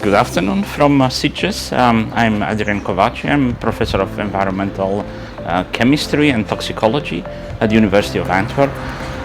Good afternoon from Sitges. I'm Adrian Kovaci. I'm professor of environmental chemistry and toxicology at the University of Antwerp.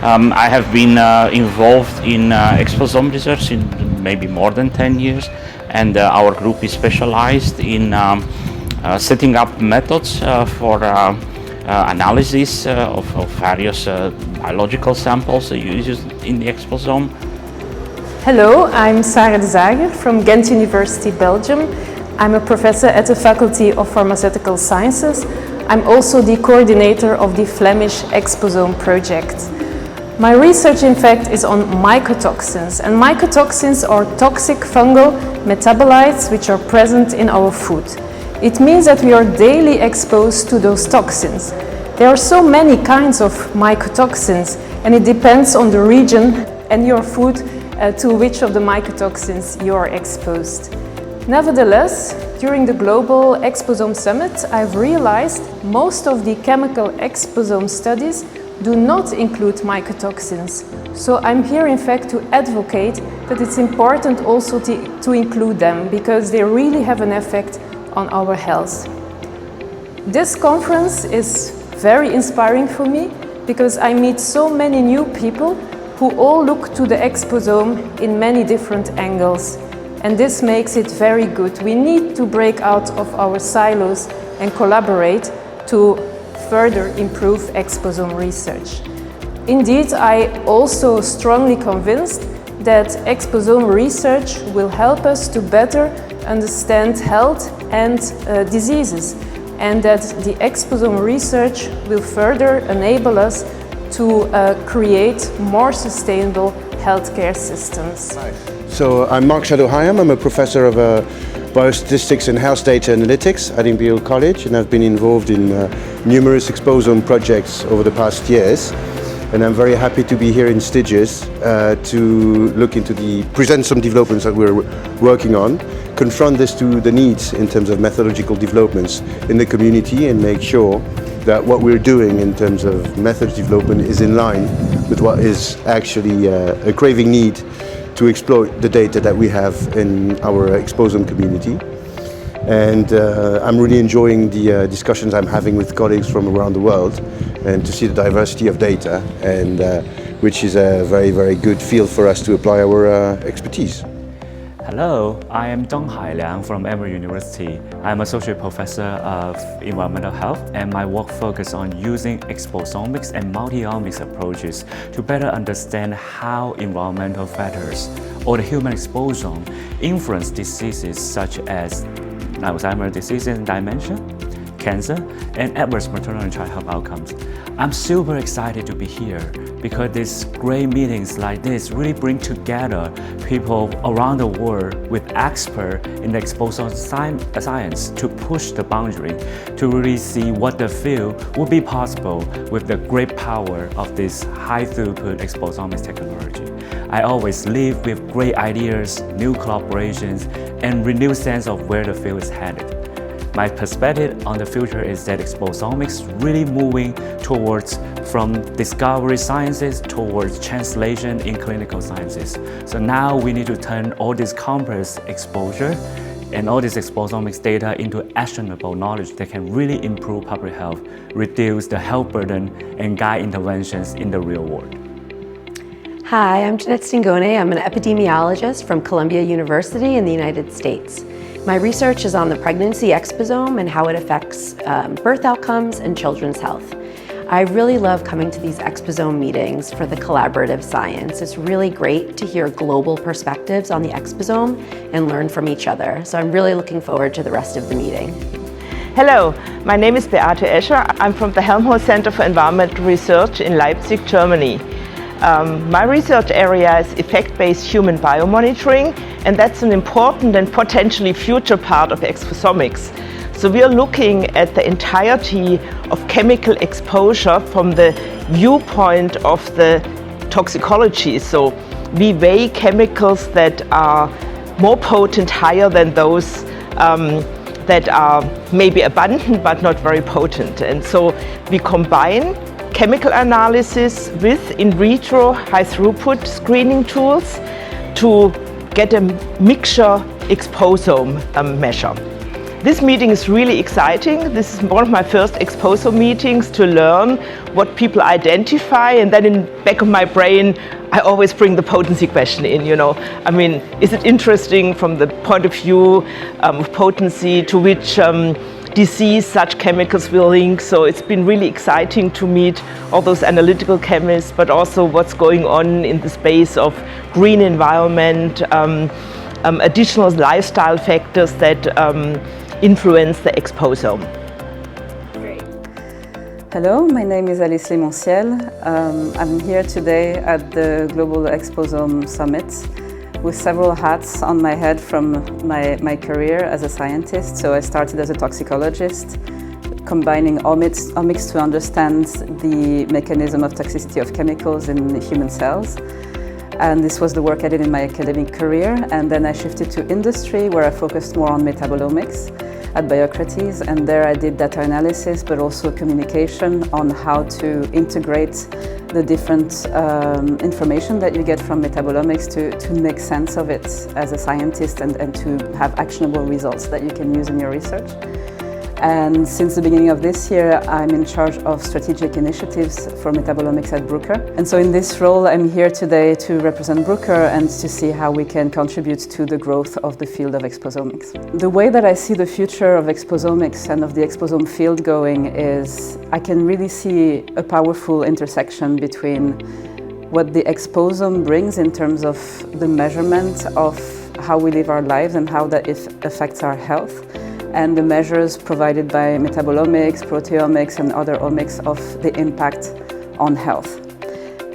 I have been involved in exposome research in maybe more than 10 years, and our group is specialized in setting up methods for analysis of various biological samples used in the exposome. Hello, I'm Sarah de Zager from Ghent University, Belgium. I'm a professor at the Faculty of Pharmaceutical Sciences. I'm also the coordinator of the Flemish Exposome project. My research, in fact, is on mycotoxins, and mycotoxins are toxic fungal metabolites which are present in our food. It means that we are daily exposed to those toxins. There are so many kinds of mycotoxins, and it depends on the region and your food to which of the mycotoxins you are exposed. Nevertheless, during the Global Exposome Summit, I've realized most of the chemical exposome studies do not include mycotoxins. So I'm here, in fact, to advocate that it's important also to include them, because they really have an effect on our health. This conference is very inspiring for me, because I meet so many new people who all look to the exposome in many different angles. And this makes it very good. We need to break out of our silos and collaborate to further improve exposome research. Indeed, I also strongly convinced that exposome research will help us to better understand health and diseases, and that the exposome research will further enable us to create more sustainable healthcare systems. So I'm Mark Shadow-Hyam. I'm a professor of biostatistics and health data analytics at Imperial College, and I've been involved in numerous exposome projects over the past years. And I'm very happy to be here in Sitges to look into present some developments that we're working on, confront this to the needs in terms of methodological developments in the community, and make sure that what we're doing in terms of methods development is in line with what is actually a craving need to exploit the data that we have in our exposome community. And I'm really enjoying the discussions I'm having with colleagues from around the world, and to see the diversity of data, and which is a very, very good field for us to apply our expertise. Hello, I am Dong Hai Liang from Emory University. I'm Associate Professor of Environmental Health, and my work focuses on using exposomics and multi-omics approaches to better understand how environmental factors or the human exposome influence diseases such as Alzheimer's disease and dementia, cancer, and adverse maternal and child health outcomes. I'm super excited to be here because these great meetings like this really bring together people around the world with experts in the exposome science to push the boundary to really see what the field would be possible with the great power of this high throughput exposomics technology. I always leave with great ideas, new collaborations, and renewed sense of where the field is headed. My perspective on the future is that exposomics really moving towards from discovery sciences towards translation in clinical sciences. So now we need to turn all this complex exposure and all this exposomics data into actionable knowledge that can really improve public health, reduce the health burden, and guide interventions in the real world. Hi, I'm Jeanette Stingone. I'm an epidemiologist from Columbia University in the United States. My research is on the pregnancy exposome and how it affects birth outcomes and children's health. I really love coming to these exposome meetings for the collaborative science. It's really great to hear global perspectives on the exposome and learn from each other. So I'm really looking forward to the rest of the meeting. Hello, my name is Beate Escher. I'm from the Helmholtz Center for Environmental Research in Leipzig, Germany. My research area is effect-based human biomonitoring, and that's an important and potentially future part of exposomics. So we are looking at the entirety of chemical exposure from the viewpoint of the toxicology. So we weigh chemicals that are more potent, higher than those that are maybe abundant but not very potent. And so we combine chemical analysis with in vitro high throughput screening tools to get a mixture exposome measure. This meeting is really exciting. This is one of my first exposome meetings to learn what people identify, and then in the back of my brain I always bring the potency question in, you know. I mean, is it interesting from the point of view of potency to which disease such chemicals will link? So it's been really exciting to meet all those analytical chemists, but also what's going on in the space of green environment, additional lifestyle factors that influence the exposome. Great. Hello, my name is Alice Lemonciel. I'm here today at the Global Exposome Summit with several hats on my head from my career as a scientist. So I started as a toxicologist, combining omics to understand the mechanism of toxicity of chemicals in human cells. And this was the work I did in my academic career. And then I shifted to industry, where I focused more on metabolomics at Biocrates. And there I did data analysis, but also communication on how to integrate the different information that you get from metabolomics to make sense of it as a scientist and to have actionable results that you can use in your research. And since the beginning of this year, I'm in charge of strategic initiatives for metabolomics at Bruker. And so in this role, I'm here today to represent Bruker and to see how we can contribute to the growth of the field of exposomics. The way that I see the future of exposomics and of the exposome field going is I can really see a powerful intersection between what the exposome brings in terms of the measurement of how we live our lives and how that affects our health, and the measures provided by metabolomics, proteomics, and other omics of the impact on health.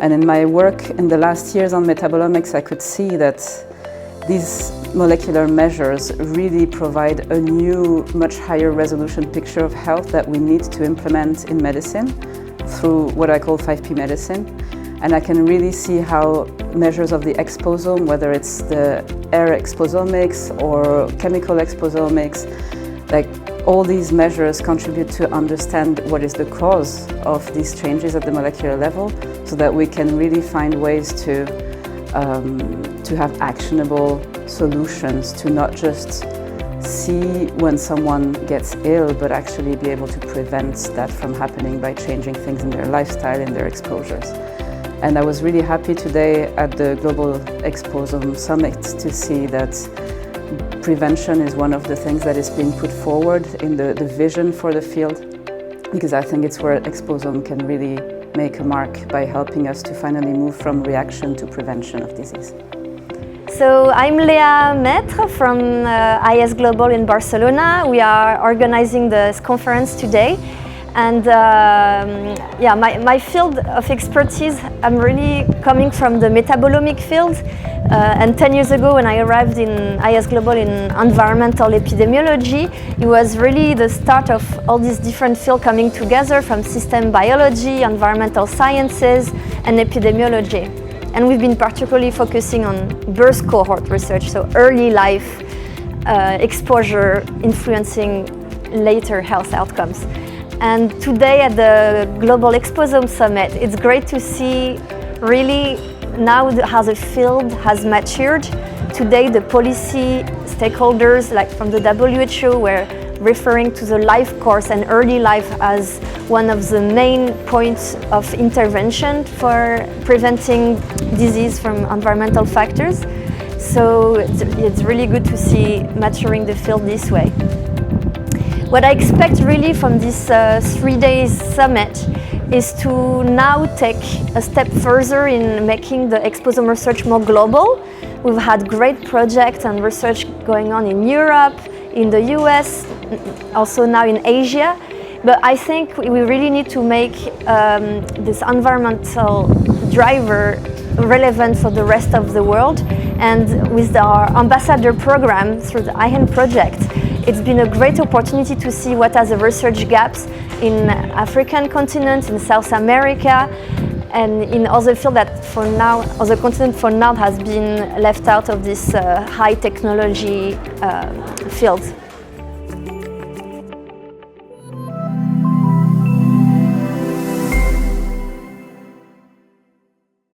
And in my work in the last years on metabolomics, I could see that these molecular measures really provide a new, much higher resolution picture of health that we need to implement in medicine through what I call 5P medicine. And I can really see how measures of the exposome, whether it's the air exposomics or chemical exposomics, like all these measures contribute to understand what is the cause of these changes at the molecular level, so that we can really find ways to have actionable solutions, to not just see when someone gets ill, but actually be able to prevent that from happening by changing things in their lifestyle and their exposures. And I was really happy today at the Global Exposome Summit to see that prevention is one of the things that is being put forward in the vision for the field, because I think it's where exposome can really make a mark by helping us to finally move from reaction to prevention of disease. So I'm Lea Maître from ISGlobal in Barcelona. We are organizing this conference today. And yeah, my field of expertise, I'm really coming from the metabolomic field. And 10 years ago, when I arrived in ISGlobal in environmental epidemiology, it was really the start of all these different fields coming together, from system biology, environmental sciences, and epidemiology. And we've been particularly focusing on birth cohort research, so early life exposure influencing later health outcomes. And today at the Global Exposome Summit, it's great to see really now how the field has matured. Today the policy stakeholders, like from the WHO, were referring to the life course and early life as one of the main points of intervention for preventing disease from environmental factors. So it's really good to see maturing the field this way. What I expect really from this 3 days summit is to now take a step further in making the exposome research more global. We've had great projects and research going on in Europe, in the US, also now in Asia. But I think we really need to make this environmental driver relevant for the rest of the world. And with our ambassador program through the IHEN project, it's been a great opportunity to see what are the research gaps in African continent, in South America, and in other fields that for now, other continents for now has been left out of this high technology field.